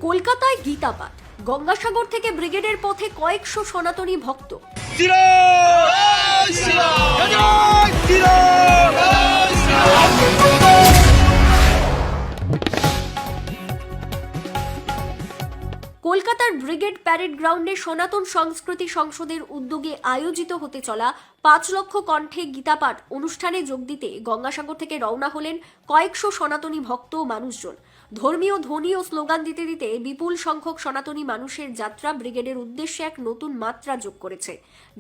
কলকাতায় গীতাপাঠ, গঙ্গাসাগর থেকে ব্রিগেডের পথে কয়েকশো সনাতনী ভক্ত। কলকাতার ব্রিগেড প্যারেড গ্রাউন্ডে সনাতন সংস্কৃতি সংসদের উদ্যোগে আয়োজিত হতে চলা ৫ লক্ষ কণ্ঠে গীতাপাঠ অনুষ্ঠানে যোগ দিতে গঙ্গাসাগর থেকে রওনা হলেন কয়েকশো সনাতনী ভক্ত ও মানুষজন। ধর্মীয় ধ্বনি ও স্লোগান দিতে দিতে বিপুল সংখ্যক সনাতনী মানুষের যাত্রা ব্রিগেডের উদ্দেশ্যে এক নতুন মাত্রা যোগ করেছে।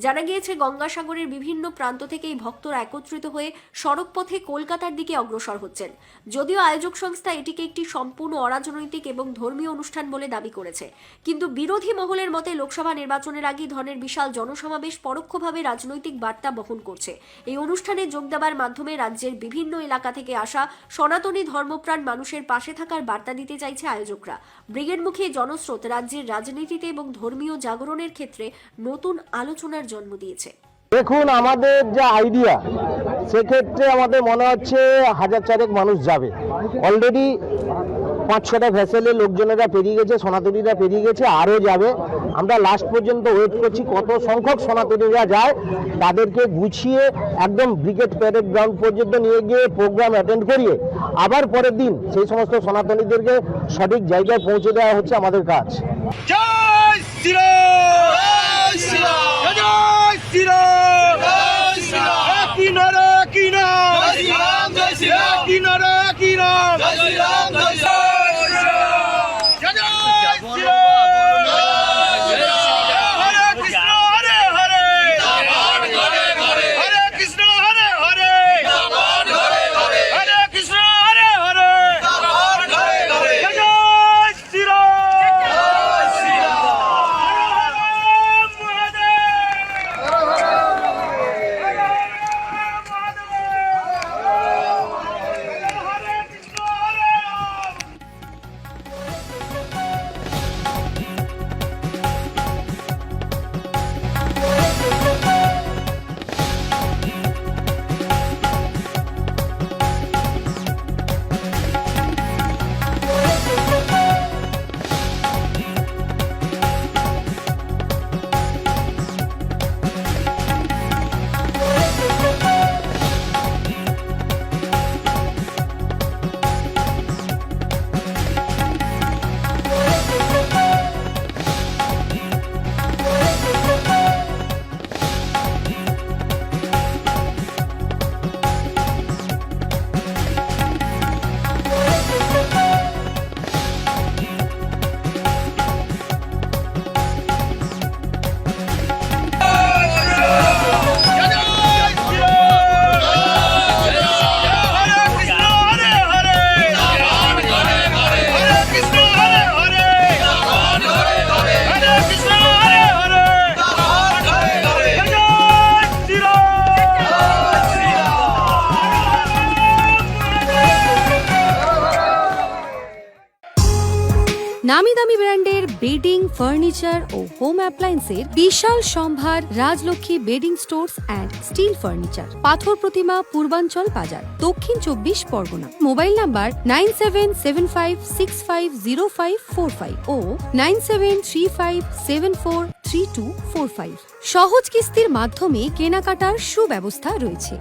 জানা গিয়েছে, গঙ্গাসাগরের বিভিন্ন প্রান্ত থেকে এই ভক্তরা একত্রিত হয়ে সড়ক পথে কলকাতার দিকে অগ্রসর হচ্ছেন। যদিও আয়োজক সংস্থা এটিকে একটি সম্পূর্ণ অরাজনৈতিক এবং ধর্মীয় অনুষ্ঠান বলে দাবি করেছে, কিন্তু বিরোধী মহলের মতে লোকসভা নির্বাচনের আগে ধরনের বিশাল জনসমাবেশ পরোক্ষভাবে রাজনৈতিক বার্তা বহন করছে। এই অনুষ্ঠানে যোগ দেওয়ার মাধ্যমে রাজ্যের বিভিন্ন এলাকা থেকে আসা সনাতনী ধর্মপ্রাণ মানুষের পাশে থাকার বার্তা দিতে চাইছে আয়োজকরা। ব্রিগেডমুখী জনস্রোত রাজ্যের রাজনীতিতে এবং ধর্মীয় জাগরণের ক্ষেত্রে নতুন আলোচনার জন্ম দিয়েছে। দেখুন, আমাদের যা আইডিয়া সেক্ষেত্রে আমাদের মনে হচ্ছে ১০০০ মানুষ যাবে। অলরেডি ৫-৬টা ভেসেলে লোকজনেরা পেরিয়ে গেছে, সনাতনীরা পেরিয়ে গেছে, আরও যাবে। আমরা লাস্ট পর্যন্ত ওয়েট করছি কত সংখ্যক সনাতনীরা যায়, তাদেরকে গুছিয়ে একদম ব্রিগেড প্যারেড গ্রাউন্ড পর্যন্ত নিয়ে গিয়ে প্রোগ্রাম অ্যাটেন্ড করিয়ে আবার পরের দিন সেই সমস্ত সনাতনীদেরকে সঠিক জায়গায় পৌঁছে দেওয়া হচ্ছে আমাদের কাজ। জয় শ্রীরাম, জয় শ্রীরাম, জয় শ্রীরাম, জয় শ্রীরাম, কি নারা কি নাম, জয় শ্রীরাম, জয় শ্রীরাম, কি নারা কি নাম, জয় শ্রীরাম, জয় শ্রীরাম, জয় শ্রীরাম, হরে কৃষ্ণ হরে হরে, হরে কৃষ্ণ হরে হরে, হরে কৃষ্ণ হরে হরে, জয় শ্রীরাম, জয় শ্রীরাম, নামি দামি ব্র্যান্ডের বেডিং, ফার্নিচার ও হোম অ্যাপ্লায়েন্সের বিশাল সম্ভার Rajlakshmi bedding stores and steel furniture, পাথর প্রতিমা, পূর্বাঞ্চল বাজার, দক্ষিণ ২৪ পরগনা। মোবাইল নাম্বার 9775650545 ও 9735743245। সহজ কিস্তির মাধ্যমে কেনাকাটার সুব্যবস্থা রয়েছে।